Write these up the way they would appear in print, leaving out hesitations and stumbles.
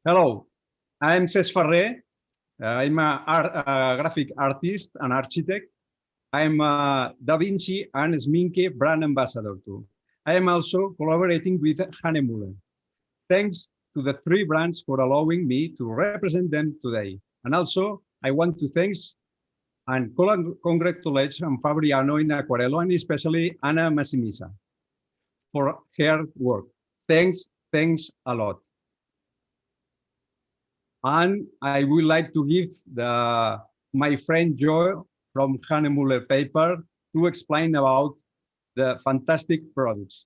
Hello, I'm Cesc Farre. I'm a graphic artist and architect. I'm a Da Vinci and Schmincke brand ambassador too. I am also collaborating with Hahnemühle. Thanks to the three brands for allowing me to represent them today. And also, I want to thank and congratulate FabrianoInAcquarello and especially Anna Massimisa for her work. Thanks a lot. And I would like to give my friend Joe from Hahnemühle paper to explain about the fantastic products.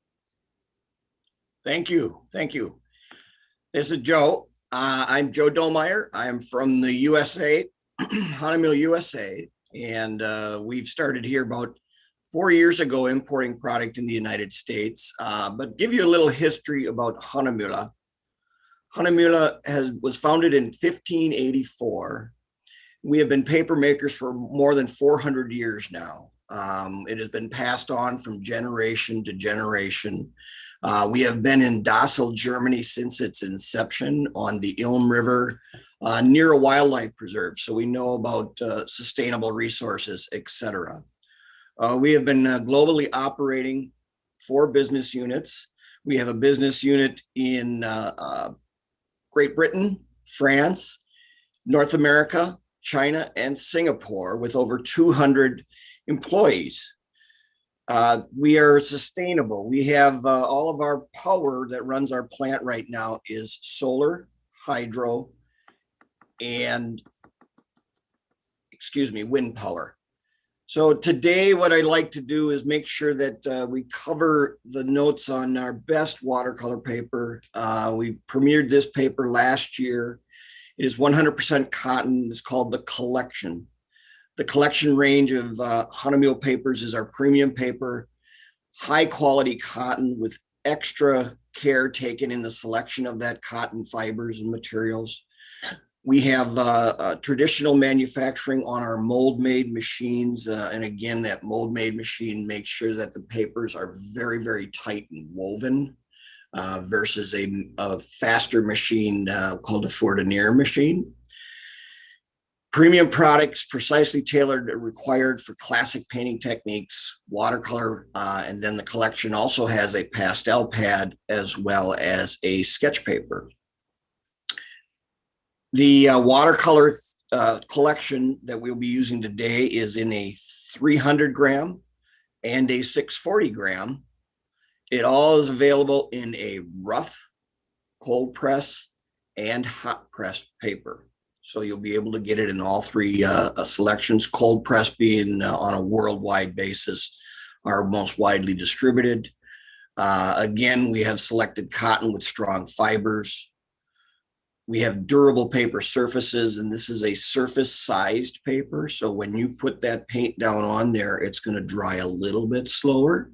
Thank you. This is Joe. I'm Joe Domeyer. I'm from the USA, Hahnemühle, USA, and we've started here about 4 years ago importing product in the United States. But give you a little history about Hahnemühle. Hahnemühle was founded in 1584. We have been paper makers for more than 400 years now. It has been passed on from generation to generation. We have been in Dassel, Germany since its inception on the Ilm River near a wildlife preserve. So we know about sustainable resources, etc. We have been globally operating 4 business units. We have a business unit in Great Britain, France, North America, China, and Singapore with over 200 employees. We are sustainable. We have all of our power that runs our plant right now is solar, hydro, and wind power. So today what I'd like to do is make sure that we cover the notes on our best watercolor paper. We premiered this paper last year. It is 100% cotton. It's called the Collection. The Collection range of Hahnemühle papers is our premium paper, high quality cotton with extra care taken in the selection of that cotton fibers and materials. We have traditional manufacturing on our mold-made machines. And again, that mold-made machine makes sure that the papers are very, very tight and woven versus a faster machine called a Fourdrinier machine. Premium products precisely tailored required for classic painting techniques, watercolor, and then the Collection also has a pastel pad as well as a sketch paper. The watercolor collection that we'll be using today is in a 300 gram and a 640 gram. It all is available in a rough, cold press, and hot press paper. So you'll be able to get it in all 3 selections, cold press being on a worldwide basis, our most widely distributed. Again, we have selected cotton with strong fibers. We have durable paper surfaces, and this is a surface-sized paper. So when you put that paint down on there, it's going to dry a little bit slower,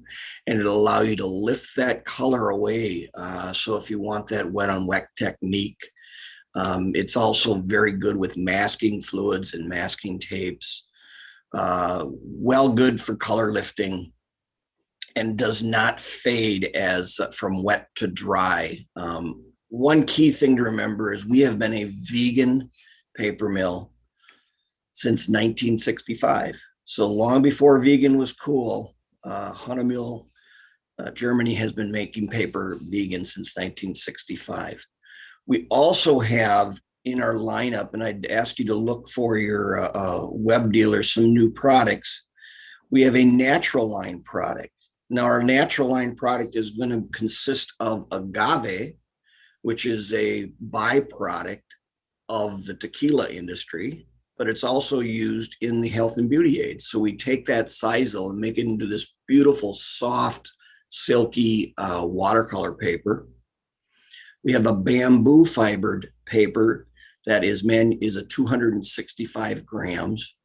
and it'll allow you to lift that color away. So if you want that wet-on-wet technique, it's also very good with masking fluids and masking tapes. Well good for color lifting, and does not fade as from wet to dry. One key thing to remember is we have been a vegan paper mill since 1965. So long before vegan was cool, Hahnemühle, Germany has been making paper vegan since 1965. We also have in our lineup, and I'd ask you to look for your web dealer, some new products. We have a natural line product. Now our natural line product is going to consist of agave, which is a byproduct of the tequila industry, but it's also used in the health and beauty aids. So we take that sisal and make it into this beautiful, soft, silky watercolor paper. We have a bamboo fibered paper that is a 265 grams.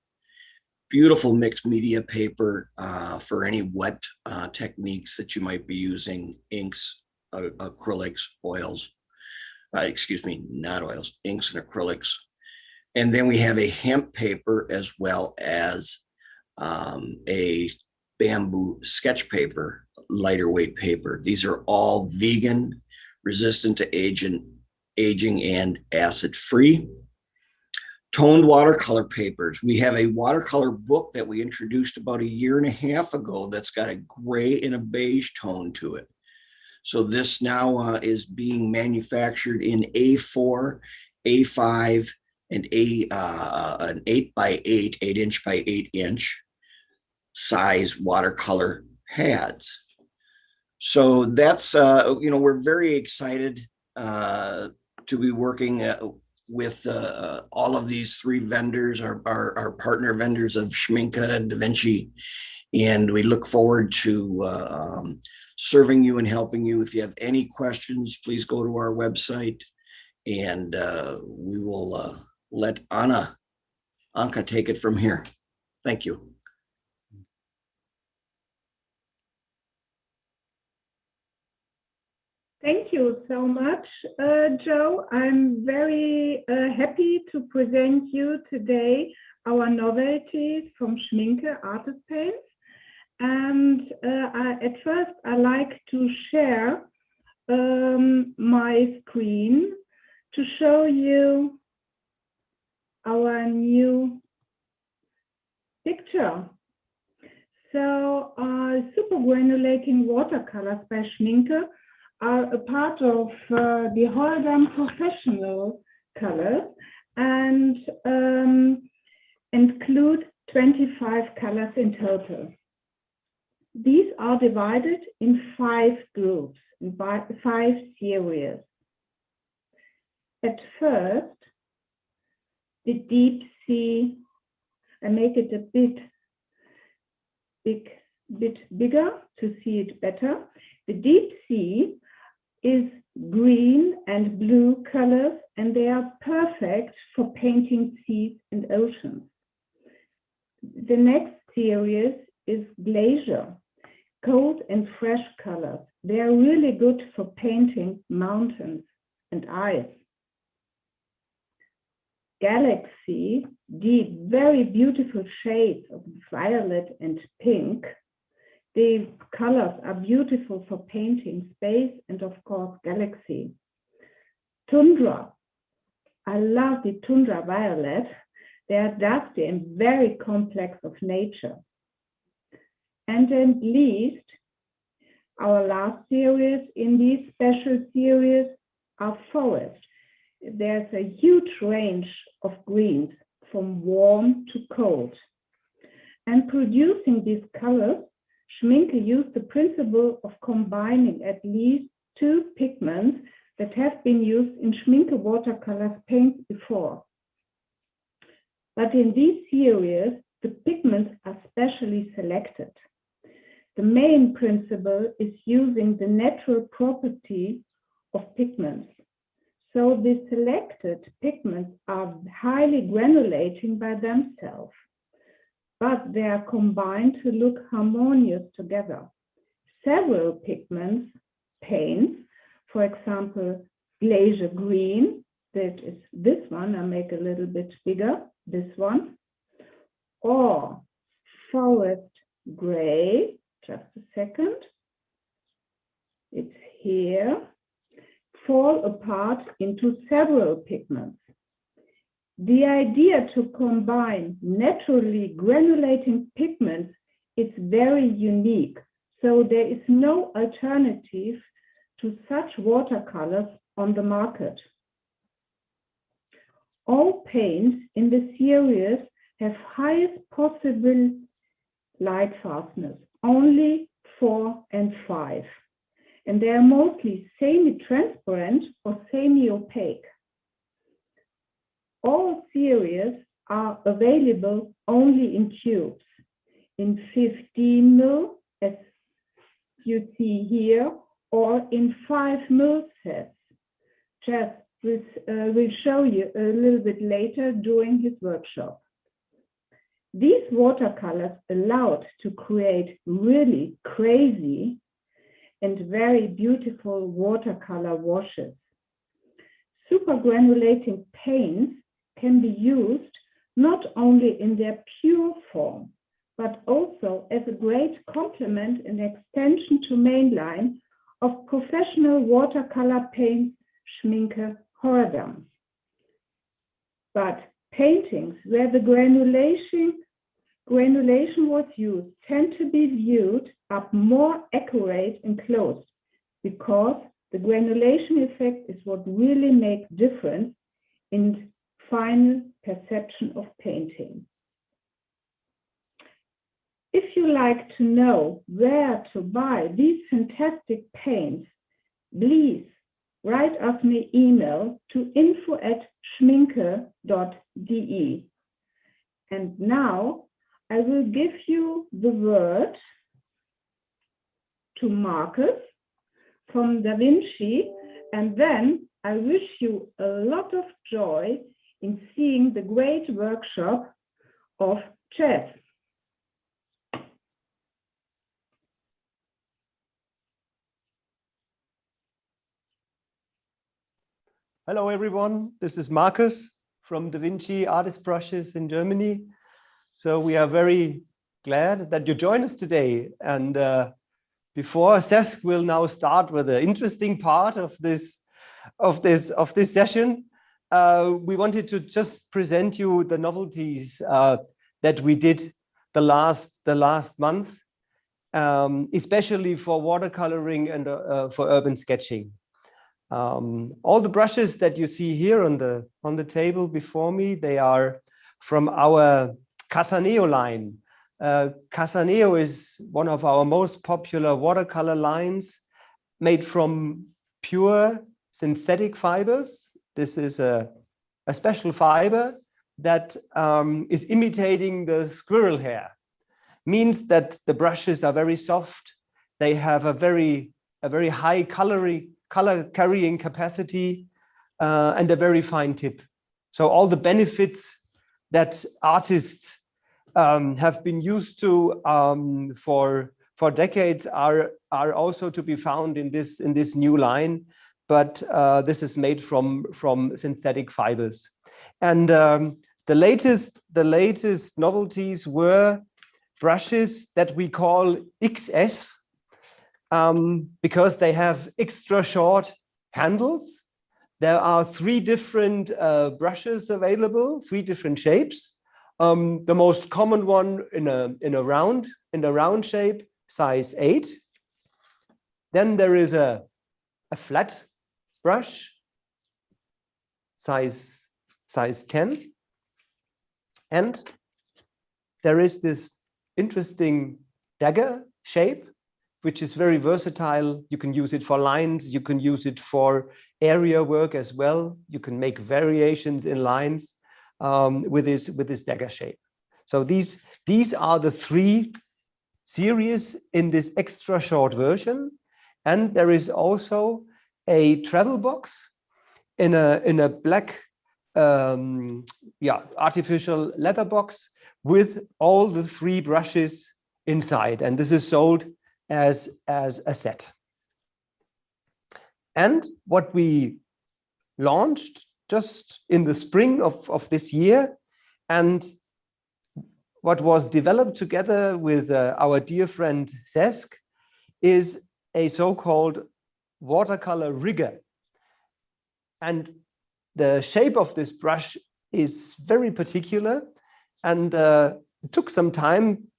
Beautiful mixed media paper for any wet techniques that you might be using, inks, acrylics, oils. Not oils, inks and acrylics. And then we have a hemp paper as well as a bamboo sketch paper, lighter weight paper. These are all vegan, resistant to agent, aging, and acid-free. Toned watercolor papers. We have a watercolor book that we introduced about 1.5 years ago that's got a gray and a beige tone to it. So this now is being manufactured in A4, A5, and an 8x8, 8-inch by 8-inch size watercolor pads. So that's, we're very excited to be working with all of these 3 vendors, our partner vendors of Schminke and Vinci. And we look forward to serving you and helping you. If you have any questions, please go to our website, and we will let Anka take it from here. Thank you. Thank you so much, Joe. I'm very happy to present you today our novelties from Schminke Artist Paints. And at first, I like to share my screen to show you our new picture. So super granulating watercolors by Schminke are a part of the Hold'em professional colors and include 25 colors in total. These are divided in 5 groups, in 5 series. At first, the deep sea, I make it a bit bigger to see it better. The deep sea is green and blue colors, and they are perfect for painting seas and oceans. The next series is Glacier Cold and fresh colors. They are really good for painting mountains and ice. Galaxy, deep, very beautiful shades of violet and pink. The colors are beautiful for painting space and, of course, galaxy. Tundra. I love the tundra violet. They are dusty and very complex of nature. And at least, our last series in this special series are forest. There's a huge range of greens from warm to cold. And producing these colors, Schminke used the principle of combining at least 2 pigments that have been used in Schminke watercolor paints before. But in this series, the pigments are specially selected. The main principle is using the natural property of pigments. So the selected pigments are highly granulating by themselves, but they are combined to look harmonious together. Several pigments, paints, for example, Glacier Green, that is this one, I make a little bit bigger, this one, or Forest Gray, just a second, it's here, fall apart into several pigments. The idea to combine naturally granulating pigments is very unique, so there is no alternative to such watercolors on the market. All paints in the series have highest possible light fastness, only 4 and 5. And they are mostly semi-transparent or semi-opaque. All series are available only in tubes, in 15 mil, as you see here, or in 5 mil sets. Cesc will show you a little bit later during his workshop. These watercolors allowed to create really crazy and very beautiful watercolor washes. Super granulating paints can be used not only in their pure form, but also as a great complement and extension to mainline of professional watercolor paints Schminke corridors. But paintings where the granulation was used tend to be viewed up more accurate and close, because the granulation effect is what really makes difference in final perception of painting. If you like to know where to buy these fantastic paints, please write us an email to info@schminke.de. And now I will give you the word to Marcus from Da Vinci, and then I wish you a lot of joy in seeing the great workshop of Cesc. Hello, everyone. This is Marcus from Da Vinci Artist Brushes in Germany. So we are very glad that you join us today. And before Cesc will now start with the interesting part of this session, we wanted to just present you the novelties that we did the last month, especially for watercoloring and for urban sketching. All the brushes that you see here on the table before me, they are from our Casaneo line. Casaneo is one of our most popular watercolor lines, made from pure synthetic fibers. This is a special fiber that is imitating the squirrel hair. Means that the brushes are very soft. They have a very high color carrying capacity and a very fine tip. So all the benefits that artists have been used to for decades are also to be found in this new line, but this is made from synthetic fibers. And the latest novelties were brushes that we call XS, because they have extra short handles. There are 3 different brushes available, 3 different shapes. The most common one in a round shape, size 8. Then there is a flat brush, size 10. And there is this interesting dagger shape, which is very versatile. You can use it for lines, you can use it for area work as well. You can make variations in lines with this dagger shape. So these are the 3 series in this extra short version. And there is also a travel box in a black artificial leather box with all the 3 brushes inside. And this is sold as a set. And what we launched just in the spring of this year, and what was developed together with our dear friend Cesc, is a so-called Watercolor Rigger. And the shape of this brush is very particular, and it took some time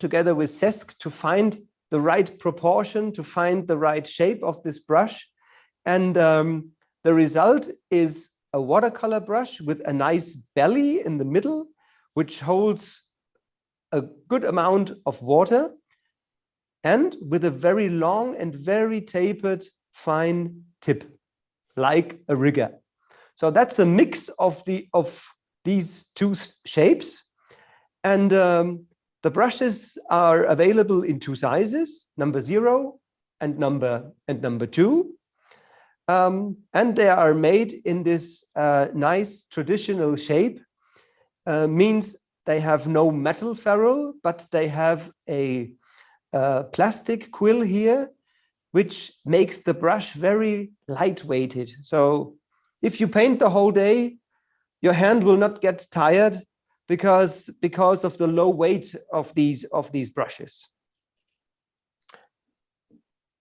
together with Cesc to find the right proportion, to find the right shape of this brush. And the result is a watercolor brush with a nice belly in the middle, which holds a good amount of water, and with a very long and very tapered fine tip, like a rigger. So that's a mix of these 2 shapes. And the brushes are available in 2 sizes, number 0 and number 2. And they are made in this nice traditional shape. Means they have no metal ferrule, but they have a plastic quill here, which makes the brush very lightweighted. So if you paint the whole day, your hand will not get tired because of the low weight of these brushes.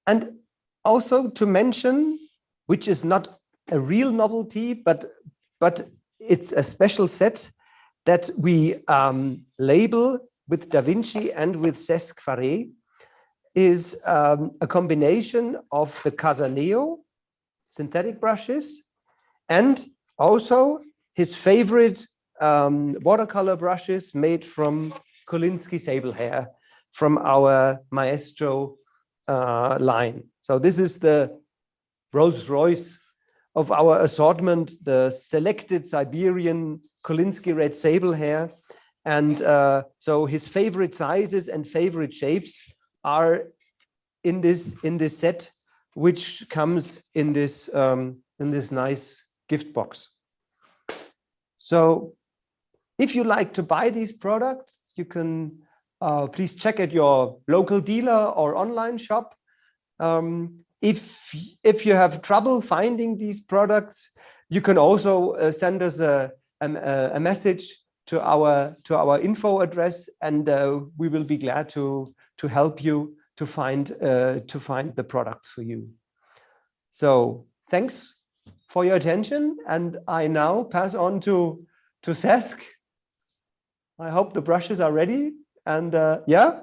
And also to mention, which is not a real novelty, but it's a special set that we label with Da Vinci and with Cesc Farre. Is a combination of the Casaneo synthetic brushes and also his favorite watercolor brushes made from Kolinsky sable hair from our Maestro line. So this is the Rolls Royce of our assortment, the selected Siberian Kolinsky red sable hair. And so his favorite sizes and favorite shapes are in this set, which comes in this nice gift box. So if you like to buy these products, you can please check at your local dealer or online shop. If you have trouble finding these products, you can also send us a message to our info address, and we will be glad to help you to find the products for you. So thanks for your attention, and I now pass on to Cesc. I hope the brushes are ready, and yeah,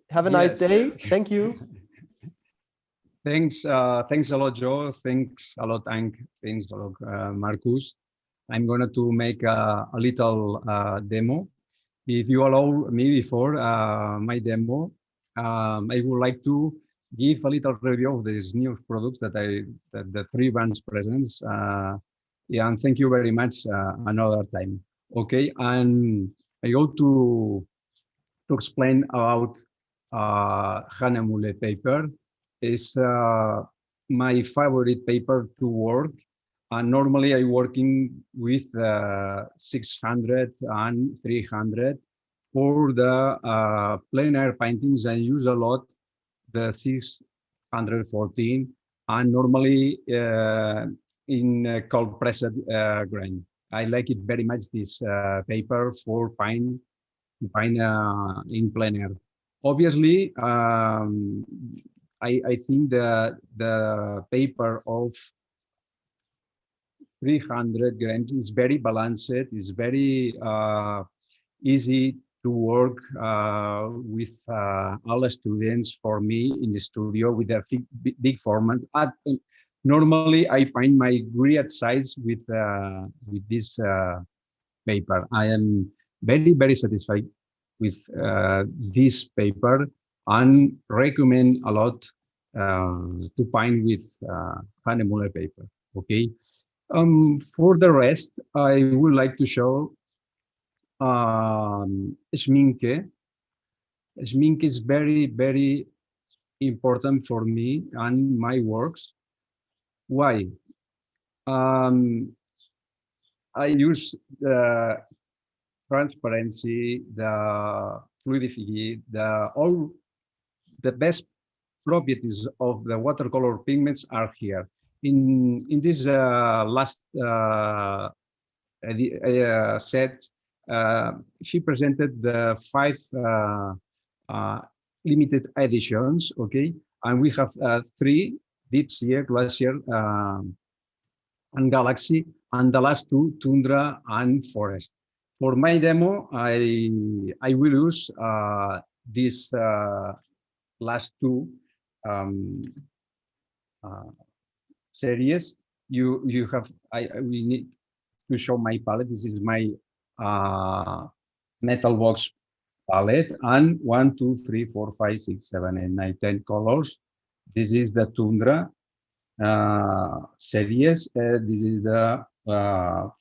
have a nice day. Thank you. Thanks a lot, Joe. Thanks a lot, Hank. Thanks a lot, Marcus. I'm going to make a little demo. If you allow me before my demo, I would like to give a little review of these new products that the three brands presents. Yeah, and thank you very much another time. Okay, and I go to explain about Hahnemühle paper. It's my favorite paper to work. And normally I working with 600 and 300. For the plein air paintings, I use a lot the 614, and normally in cold pressed grain. I like it very much, this paper for paint in plein air. Obviously, I think the paper of 300 grams is very balanced. It's very easy to work with all the students. For me in the studio with a big format. Normally, I find my great size with this paper. I am very satisfied with this paper and recommend a lot to paint with Hahnemühle paper. Okay. For the rest, I would like to show Schminke. Schminke is very important for me and my works. Why? I use the transparency, the fluidity, all the best properties of the watercolor pigments are here. In this last set, she presented the 5 limited editions, okay? And we have 3, Deep Sea, Glacier, and Galaxy, and the last 2, Tundra and Forest. For my demo, I will use these last 2 series. You have we need to show my palette. This is my metal box palette, and 1, 2, 3, 4, 5, 6, 7, 8, 9, 10 colors. This is the Tundra series. This is the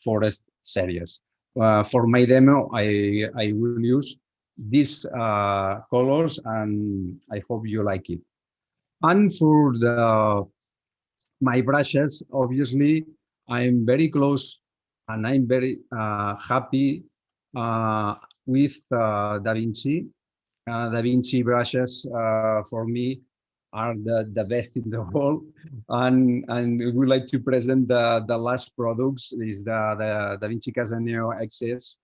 Forest series. For my demo, I will use these colors, and I hope you like it. And for my brushes, obviously, I'm very close and I'm very happy with Da Vinci. Da Vinci brushes for me are the best in the world, and we would like to present the last products. Is the Da Vinci Casaneo XS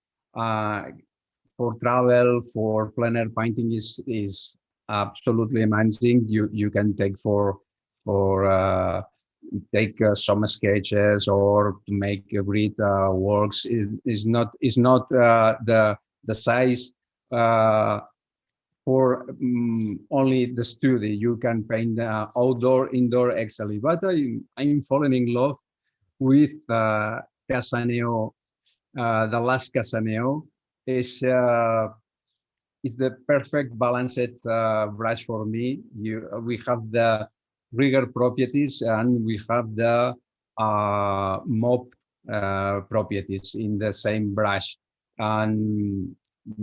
for travel, for plein air painting is absolutely amazing. You can take for take some sketches or to make grid works is not the size for only the studio. You can paint outdoor, indoor, excellently. But I'm falling in love with Casaneo. The last Casaneo is the perfect balanced brush for me. We have the rigger properties and we have the mop properties in the same brush, and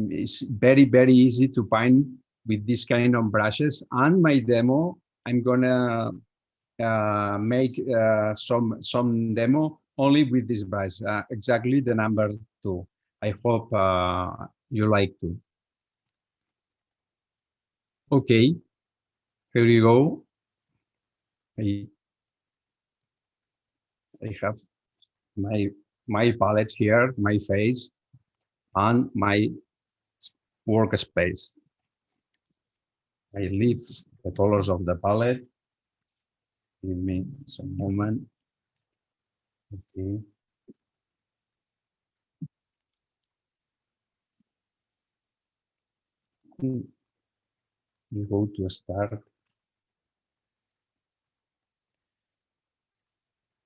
it's very easy to paint with this kind of brushes. And my demo, I'm gonna make some demo only with this brush, exactly the number 2. I hope you like to. Okay, here you go. I have my palette here, my face, and my workspace. I leave the colors of the palette. Give me some moment. Okay. You go to start.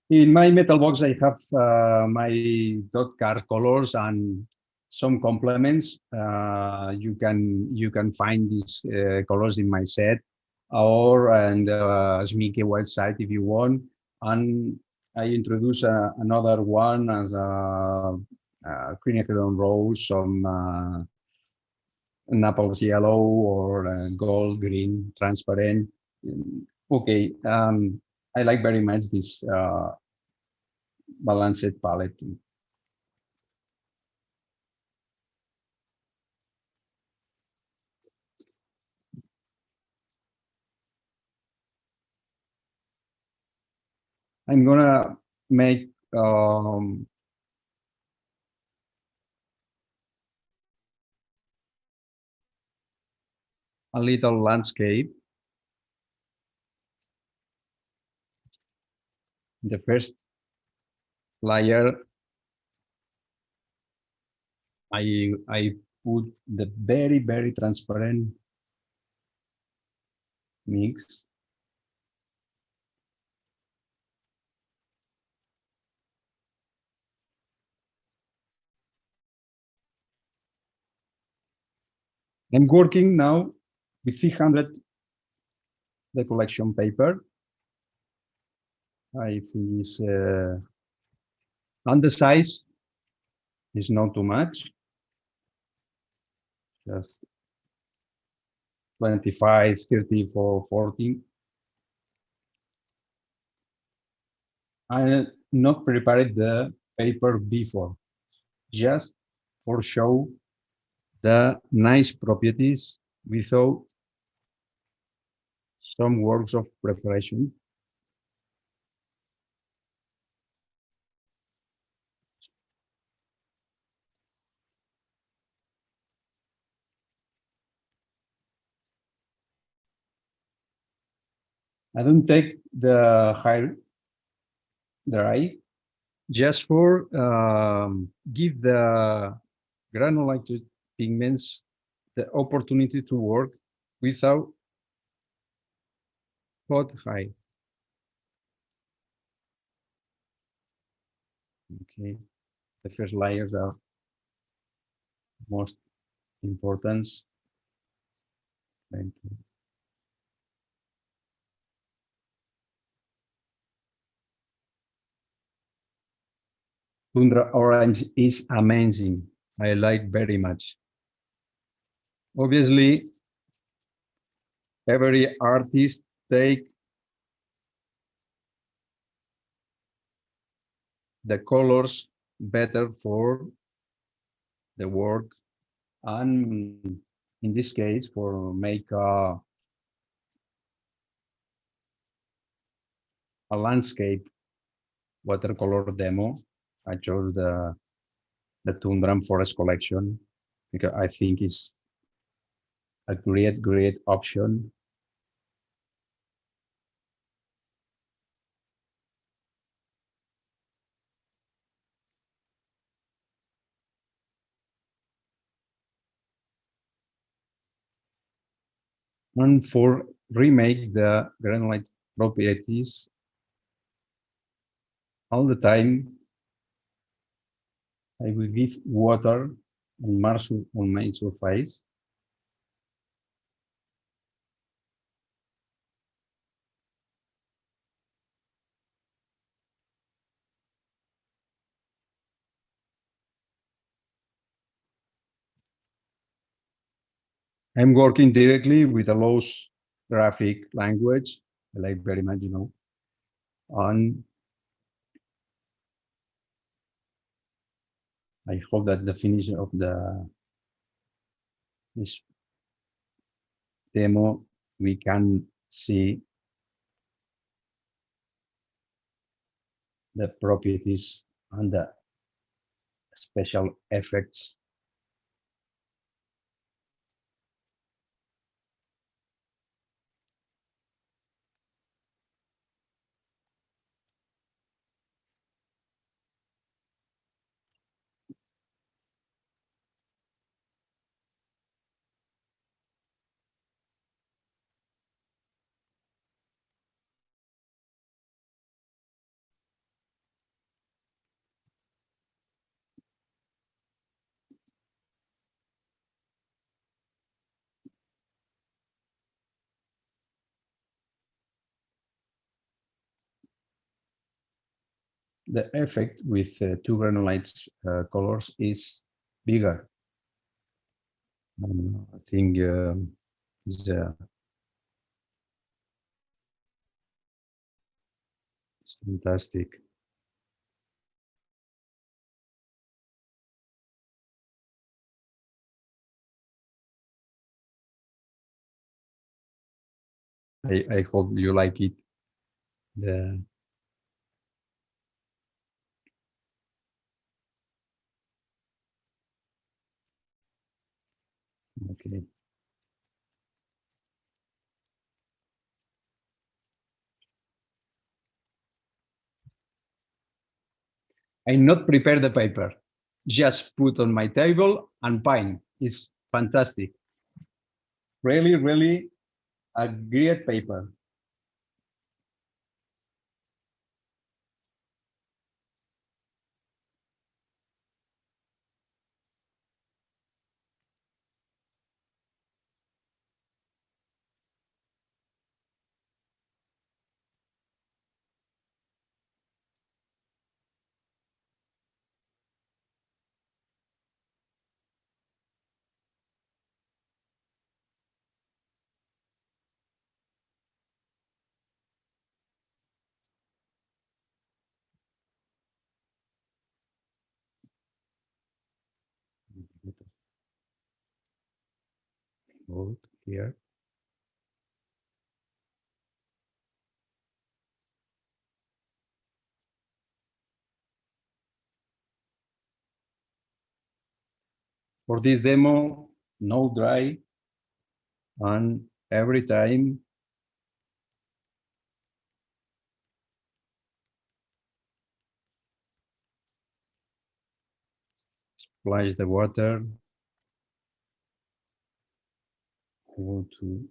In my metal box, I have my dot card colors and some complements. You can find these colors in my set or and Schmincke website if you want. And I introduce another one as a quinacridone rose, some Naples yellow or gold, green, transparent. Okay, I like very much this balanced palette. I'm gonna make a little landscape. The first layer, I put the very transparent mix. I'm working now with 300 the collection paper. I think it's and the size is not too much, just 25, 34, 40. I not prepared the paper before, just for show the nice properties without some works of preparation. I don't take the high dry, just for give the granulated pigments the opportunity to work without hot high. Okay, the first layers are most important. Thank you. Tundra orange is amazing. I like very much. Obviously, every artist take the colors better for the work, and in this case, for make a landscape watercolor demo, I chose the Tundra Forest collection because I think it's a great option. And for remake the granulate properties all the time, I will give water on my surface. I'm working directly with a loose graphic language. I like very much, and I hope that the finish of this demo, we can see the properties and the special effects. The effect with two granulate colors is bigger. I think it's fantastic. I hope you like it. Okay. I not prepare the paper, just put on my table and paint. It's fantastic. Really, really a great paper. Hold here. For this demo, no dry, and every time splash the water. I want to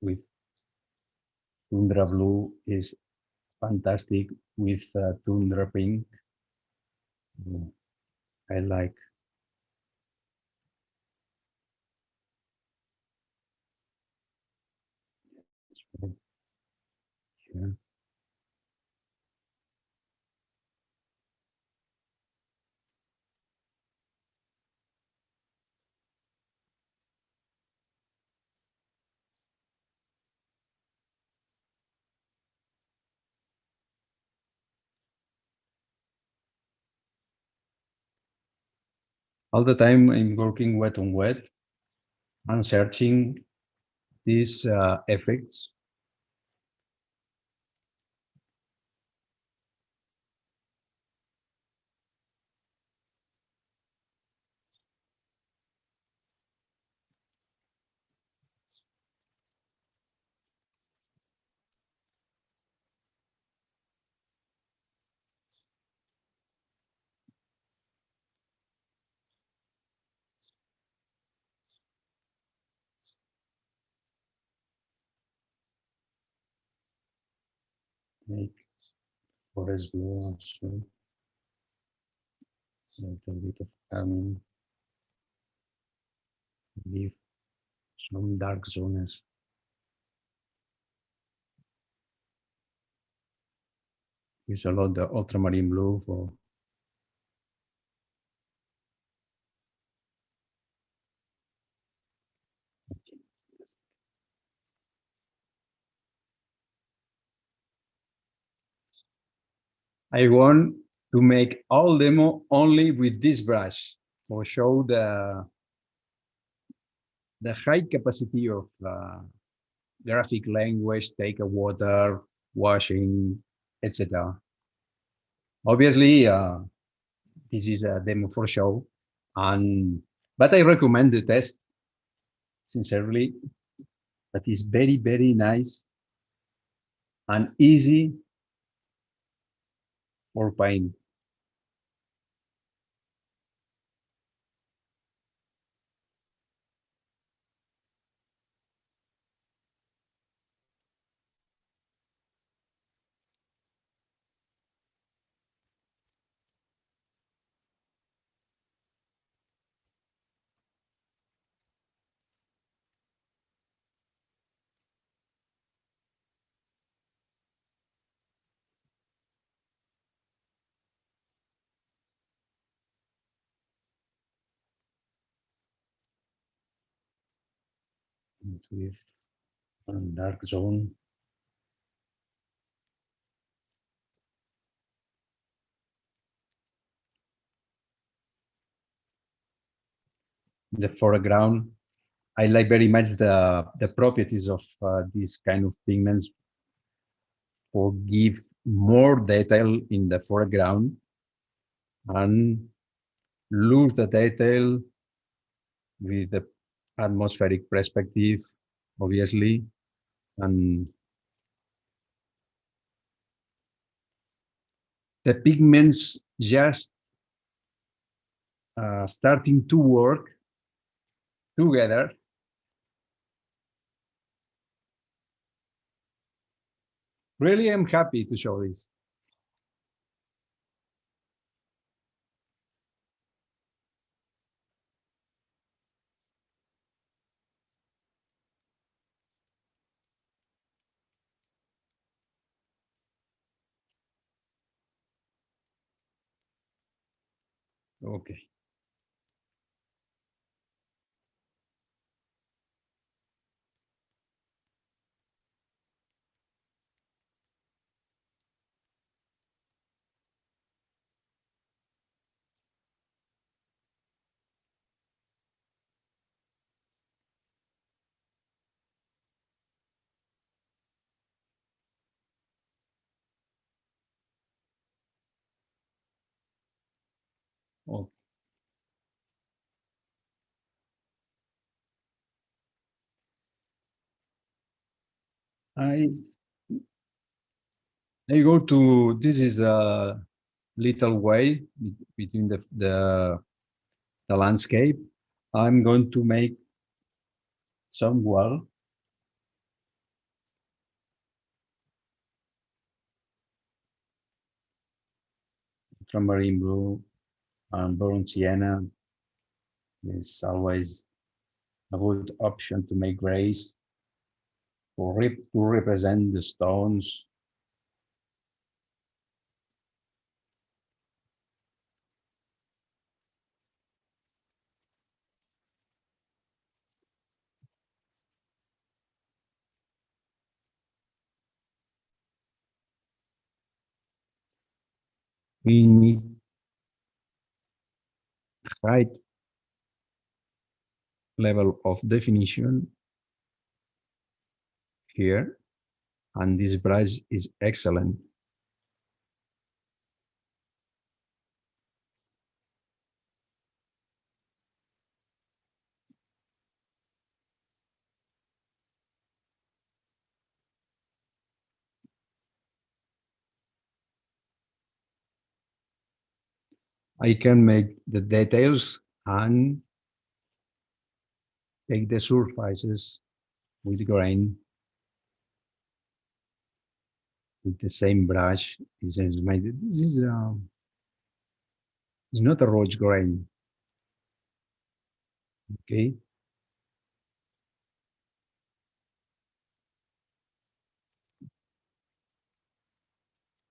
with tundra blue is fantastic with tundra pink. I like. Yeah. All the time I'm working wet on wet and searching these effects. Make forest blue also. A little bit of carmine. Leave some dark zones. Use a lot the ultramarine blue for I want to make all demo only with this brush for show the high capacity of graphic language, take a water, washing, etc. Obviously, this is a demo for show, but I recommend the test sincerely. That is very, very nice and easy for paint. With a dark zone. The foreground. I like very much the properties of these kind of pigments for give more detail in the foreground and lose the detail with the atmospheric perspective, obviously, and the pigments just starting to work together. Really, I'm happy to show this. Okay. Okay. I go to, this is a little way between the landscape. I'm going to make some wall. Ultramarine blue and burnt sienna is always a good option to make grays or to represent the stones. We need high level of definition here, and this brush is excellent. I can make the details and take the surfaces with grain. with the same brush. This is it's not a roach grain. Okay.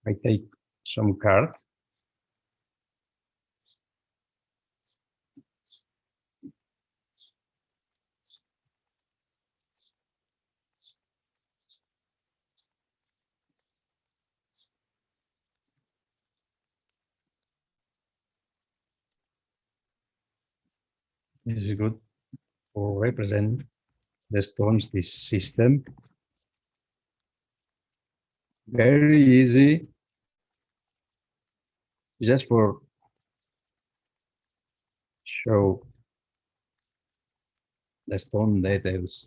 I take some card. This is good for represent the stones, this system. Very easy. Just for show the stone details.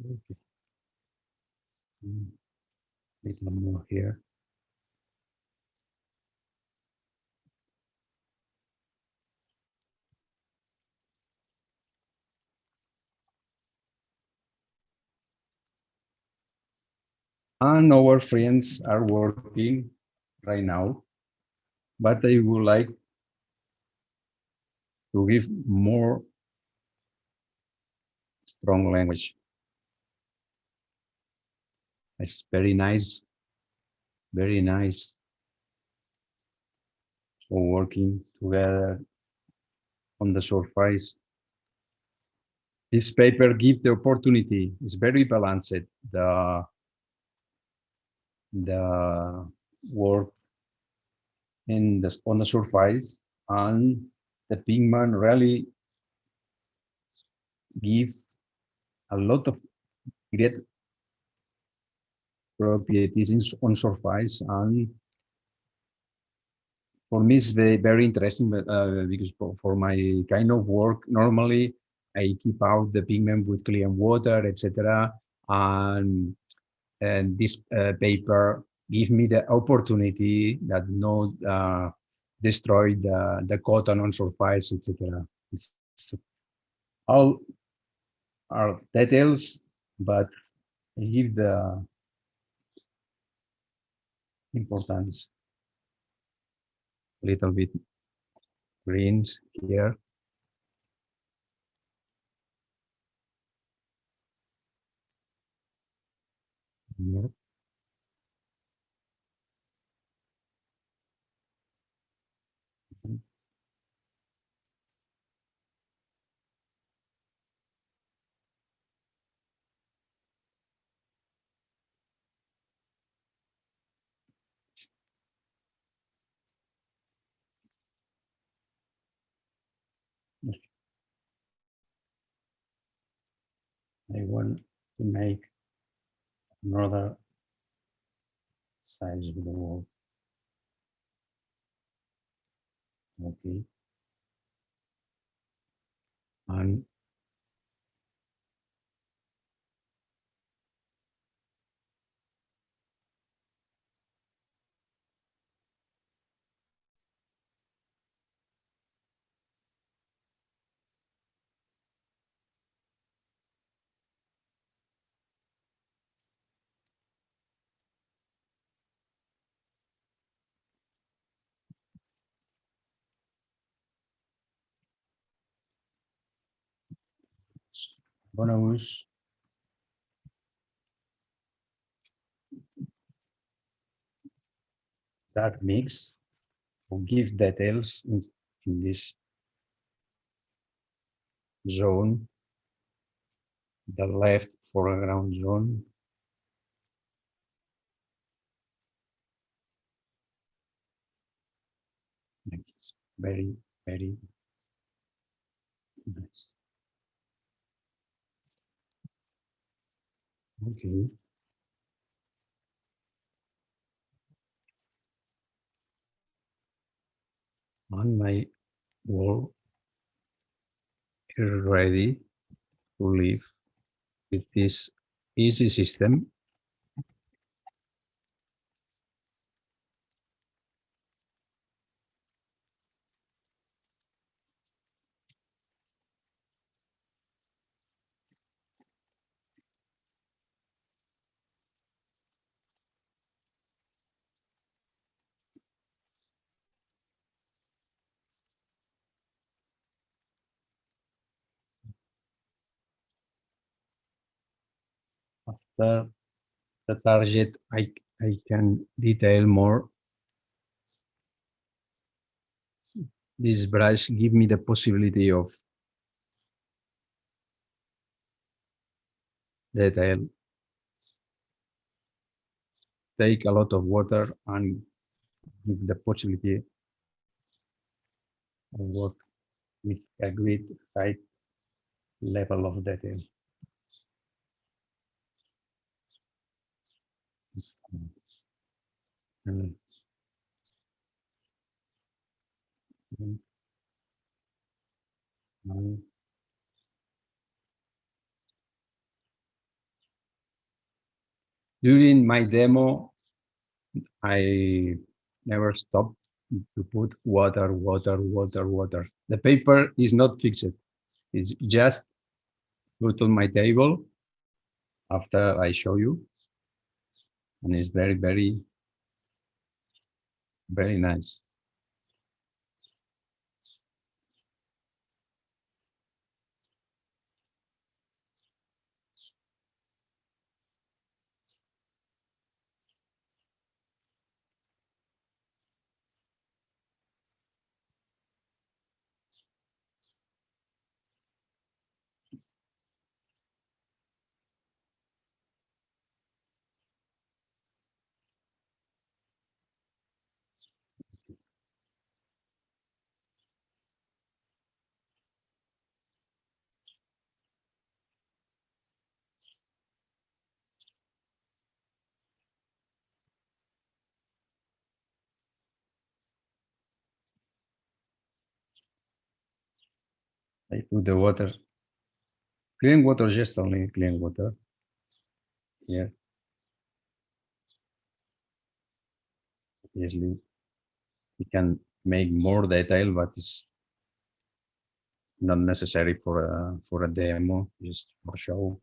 Okay. Little more here. And our friends are working right now, but I would like to give more strong language. It's very nice for working together on the surface. This paper gives the opportunity. It's very balanced. The work on the surface, and the pigment really give a lot of great properties on surface, and for me it's very interesting, because for my kind of work normally I keep out the pigment with clear water, etc. And this paper give me the opportunity that not destroy the cotton on surface, etc. All are details, but give the importance. A little bit greens here. Here. I want to make another size of the wall. Okay. And I'm gonna use that mix to give details in this zone, the left foreground zone. It's very nice. Okay. On my wall is ready to live with this easy system. After the target, I can detail more. This brush gives me the possibility of detail. Take a lot of water and give the possibility of work with a great high level of detail. And during my demo, I never stopped to put water, water, water, water. The paper is not fixed. It's just put on my table after I show you. And it's very, very, very nice. I put the water, clean water, just only clean water. Yeah. Obviously, we can make more detail, but it's not necessary for a demo, just for show.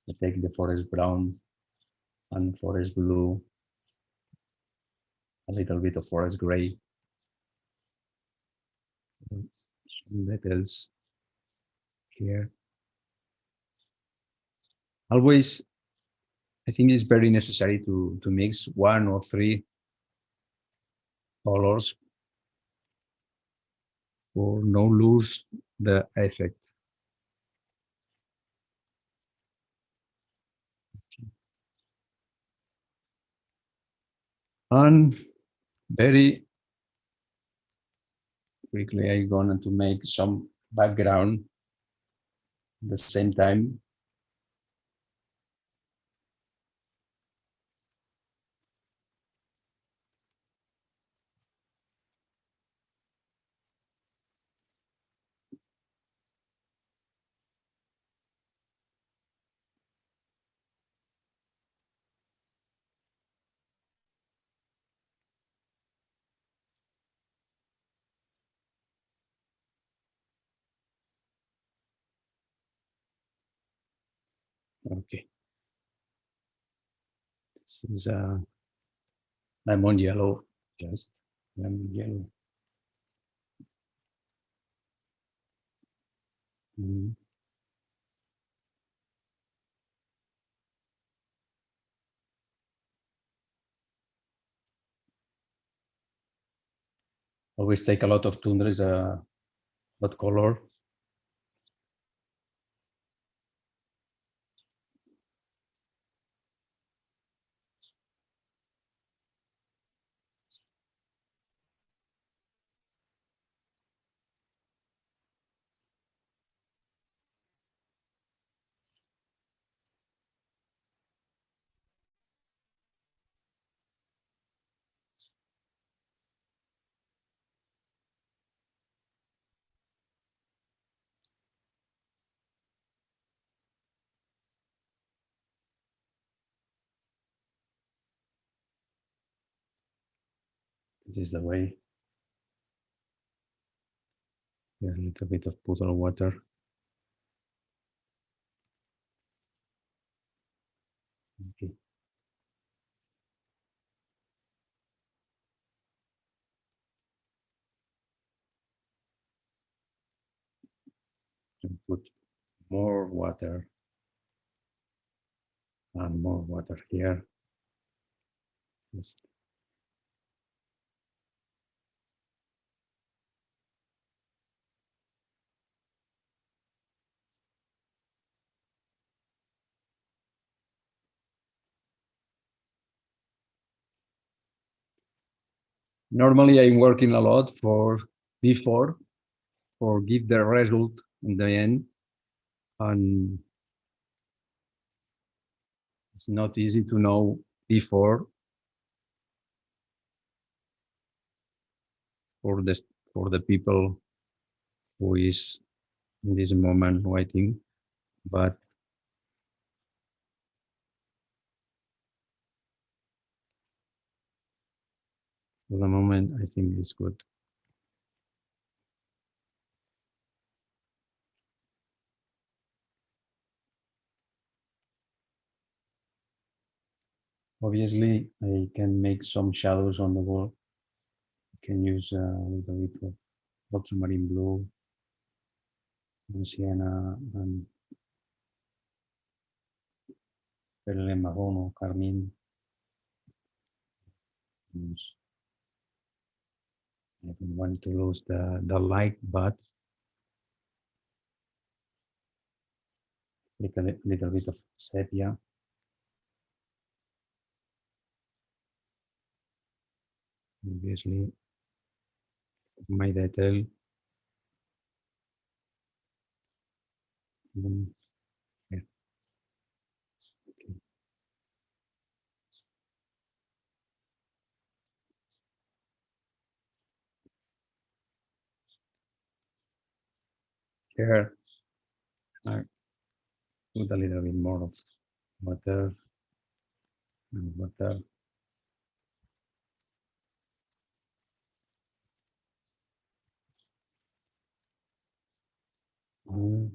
I take the forest brown and forest blue, a little bit of forest gray, some details here. Always, I think it's very necessary to mix 1 or 3 colors for no lose the effect. And very quickly, I'm going to make some background at the same time. Okay. This is lemon yellow, just lemon yellow. Always take a lot of tundras, what color. This is the way. Here a little bit of puddle water. Okay. And put more water and more water here. Just normally I'm working a lot for before, for give the result in the end. And it's not easy to know before for the people who is in this moment waiting, but for the moment I think it's good. Obviously, I can make some shadows on the wall. I can use a little bit of ultramarine blue, and sienna, and perle marron or carmine. I don't want to lose the light, but take a little bit of sepia. Obviously, my detail. Yeah. Okay. Here, I put a little bit more of water and water. Mm.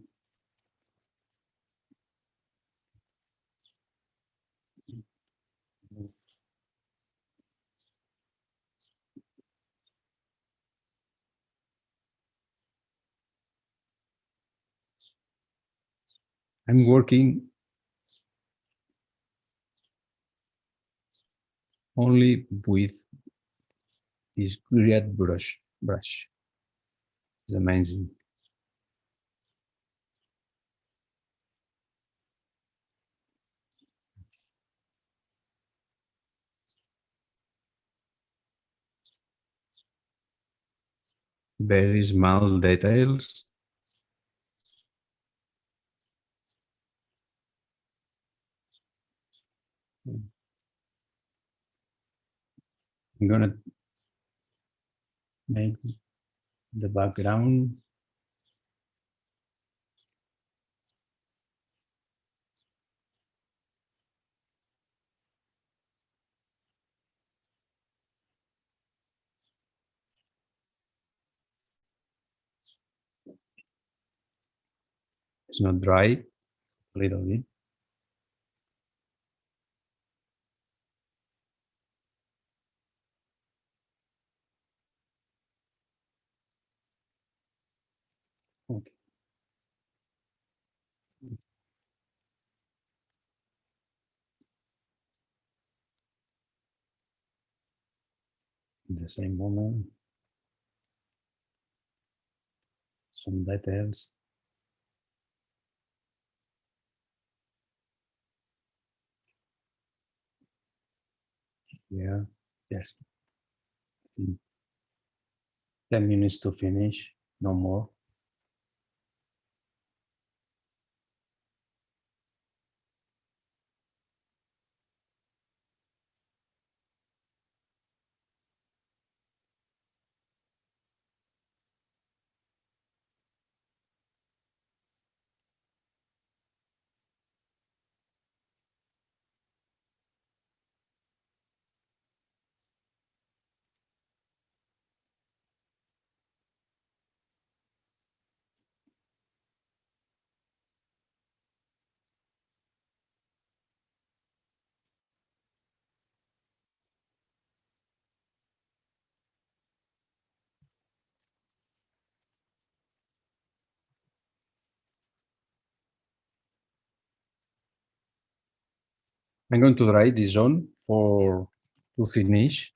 I'm working only with this great brush. It's amazing. Very small details. I'm gonna make the background. It's not dry, a little bit. Okay. In the same moment, some details. Yeah, just 10 minutes to finish, no more. I'm going to dry this zone to finish.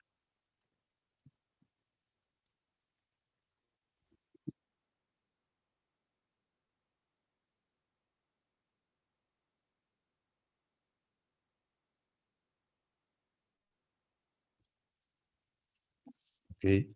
Okay.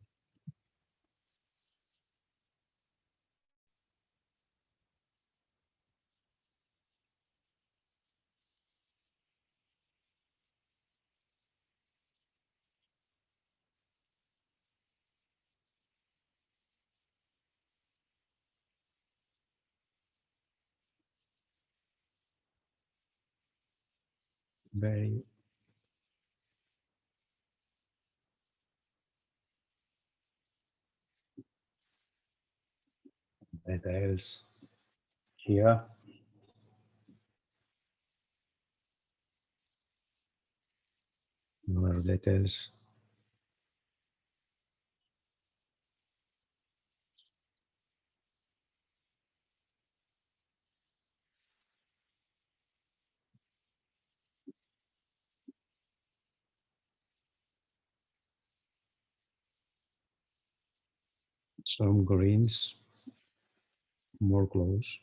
Very details here. More details. Some greens, more close.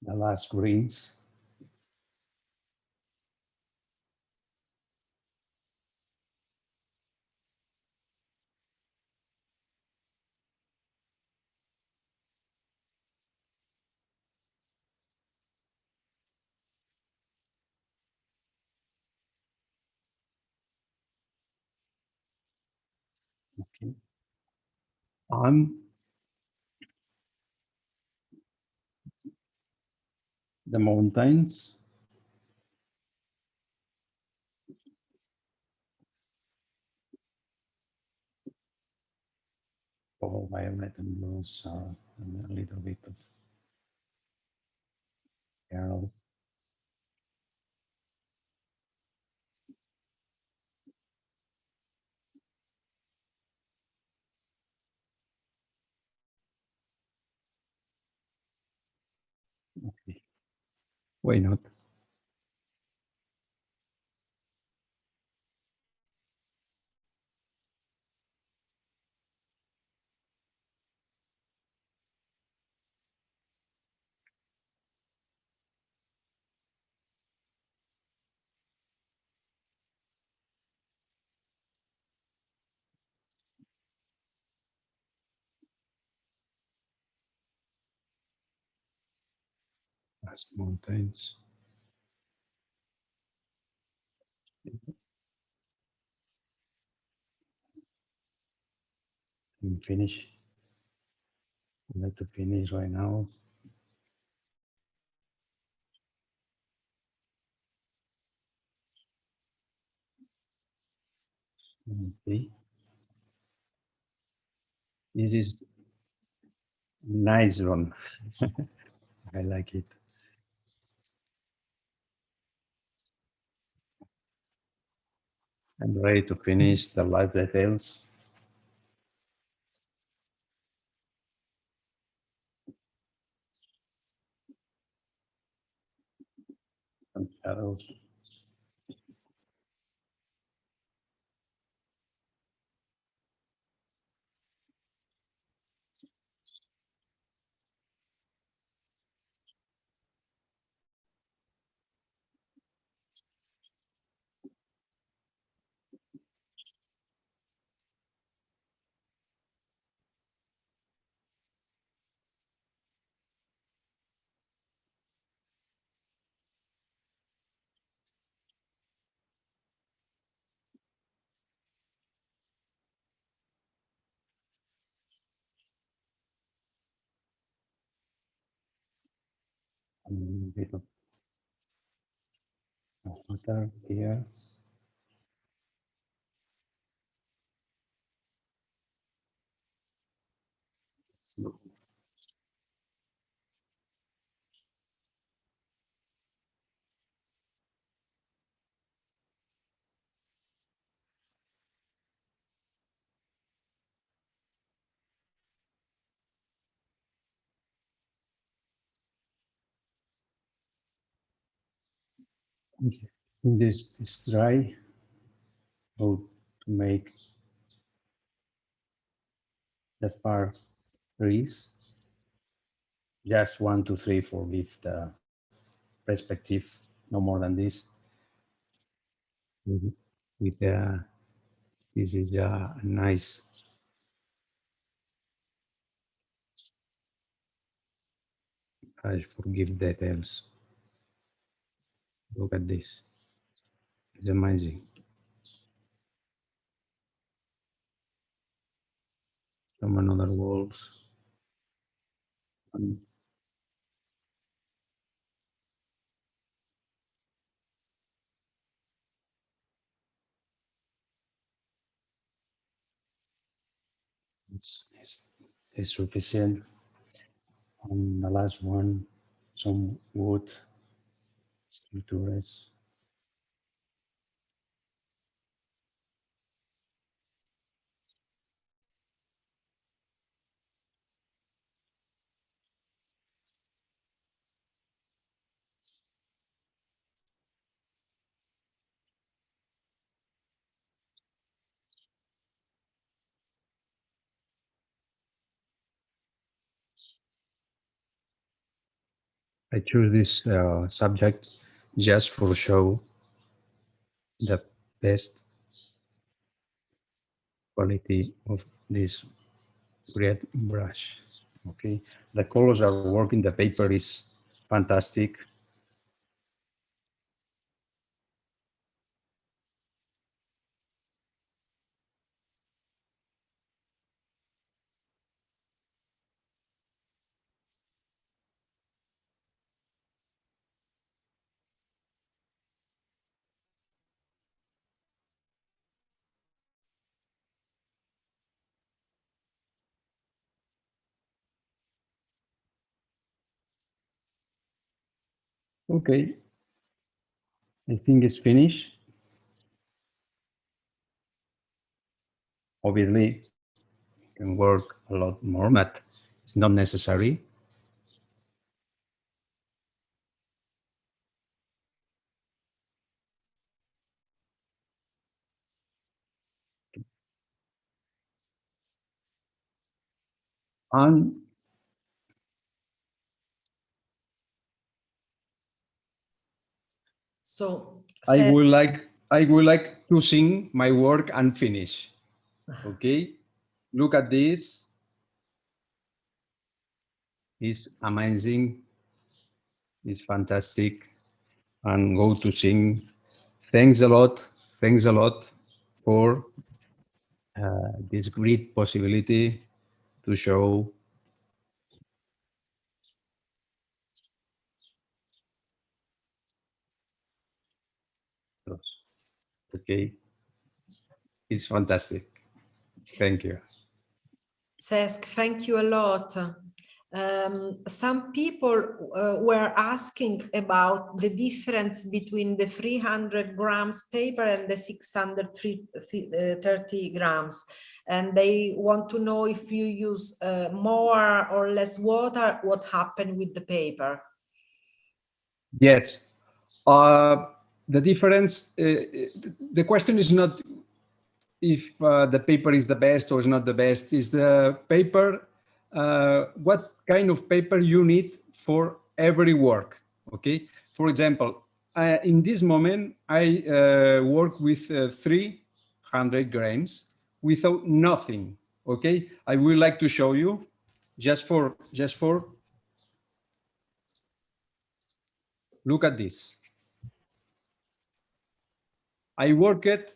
The last greens. Okay. And the mountains. Oh, violet and blues, and a little bit of yellow. Okay. Why not? As mountains. And finish. I'd like to finish right now. Okay. This is nice one. I like it. I'm ready to finish the last details. And shadows. And a bit of water here. This is dry. How to make the far trees. Just 1, 2, 3 for give the perspective, no more than this. With this is a nice. I forgive details. Look at this. It's amazing. Some another walls. It's sufficient. And the last one, some wood sculptures. I choose this subject just for show the best quality of this great brush. Okay, the colors are working, the paper is fantastic. Okay, I think it's finished. Obviously, you can work a lot more, but it's not necessary. And So I would like to sing my work and finish. Okay, look at this. It's amazing. It's fantastic. And go to sing. Thanks a lot. Thanks a lot for this great possibility to show. Okay, it's fantastic. Thank you. Cesc, thank you a lot. Some people were asking about the difference between the 300 grams paper and the 630 grams. And they want to know if you use more or less water, what happened with the paper? Yes. The difference, the question is not if the paper is the best or is not the best, is the paper, what kind of paper you need for every work, okay? For example, in this moment, I work with 300 grams without nothing, okay? I would like to show you just for, look at this. I work it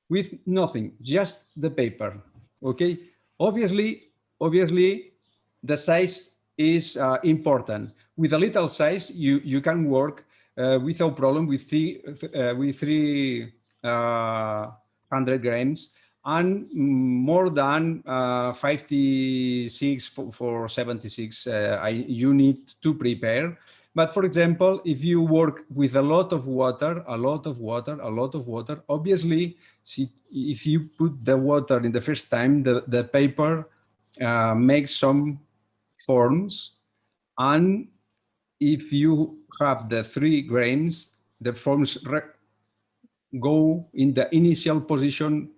with nothing, just the paper, okay? Obviously, the size is important. With a little size, you can work without problem with 300 grams and more than 56 for 76. You need to prepare. But for example, if you work with a lot of water, obviously, if you put the water in the first time, the paper makes some forms. And if you have the 3 grains, the forms go in the initial position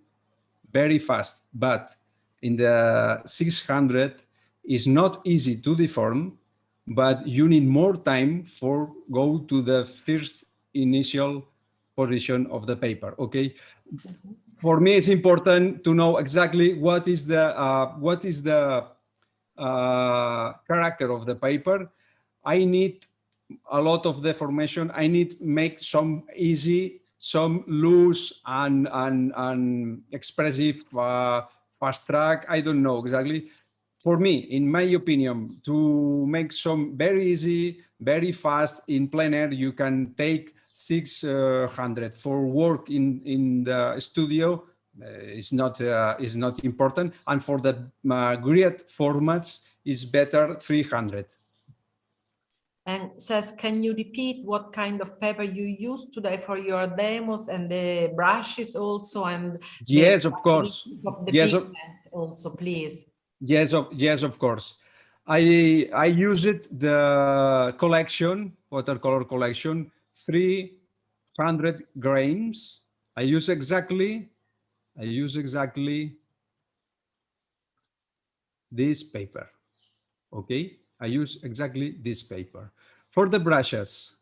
very fast, but in the 600 is not easy to deform, but you need more time for go to the first initial position of the paper. Okay, for me it's important to know exactly what is the character of the paper. I need a lot of deformation. I need make some easy, some loose and expressive, fast track. I don't know exactly. For me, in my opinion, to make some very easy, very fast in plein air, you can take 600. For work in the studio, is not important, and for the grid formats, is better 300. And Cesc, can you repeat what kind of paper you use today for your demos and the brushes also, and yes, of course. Of the Yes, pigments also, please. yes, of course. I use it the collection, watercolor collection, 300 grams. I use exactly this paper. Okay, I use exactly this paper. For the brushes,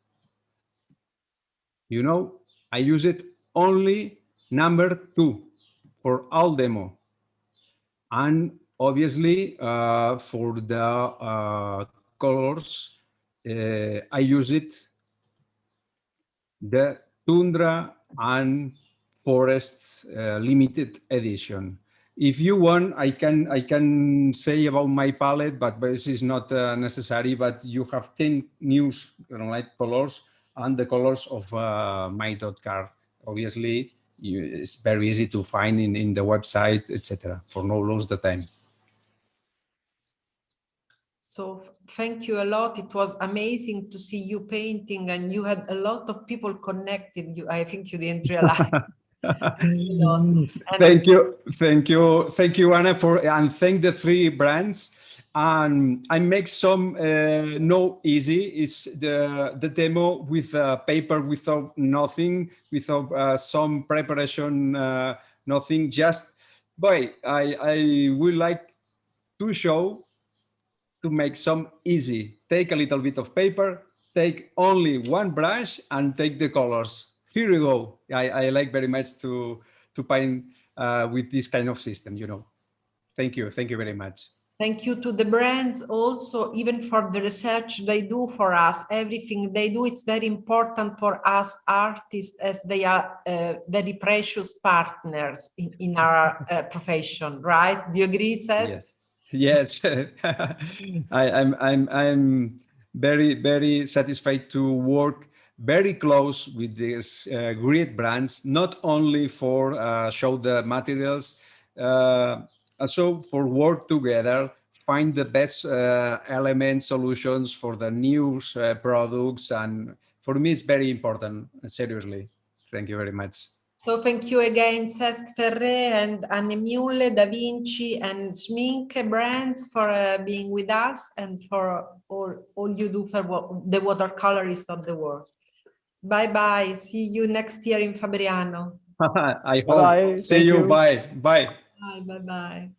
you know, I use it only number 2 for all demo. And obviously, for the colors, I use it the Tundra and Forest limited edition. If you want, I can say about my palette, but this is not necessary. But you have 10 new light colors and the colors of my dot card. Obviously, it's very easy to find in the website, etc. For no lose the time. So thank you a lot. It was amazing to see you painting, and you had a lot of people connected. I think you didn't realize. Thank you, Anna, and thank the 3 brands. And I make some no easy. It's the demo with paper without nothing, without some preparation, nothing. Just, boy, I would like to show to make some easy. Take a little bit of paper, take only one brush, and take the colors. Here you go. I like very much to paint with this kind of system, you know. Thank you very much. Thank you to the brands also, even for the research they do for us. Everything they do, it's very important for us artists, as they are very precious partners in our profession, right? Do you agree, Cesc? Yes. I'm very satisfied to work very close with these great brands, not only for show the materials, also for work together, find the best element solutions for the new products. And for me, it's very important, seriously. Thank you very much. So thank you again, Cesc Farre and Hahnemühle, Da Vinci and Schminke brands for being with us, and for all you do for the watercolorists of the world. Bye-bye. See you next year in Fabriano. I hope. Bye. See you. Bye. Bye. Bye. Bye-bye.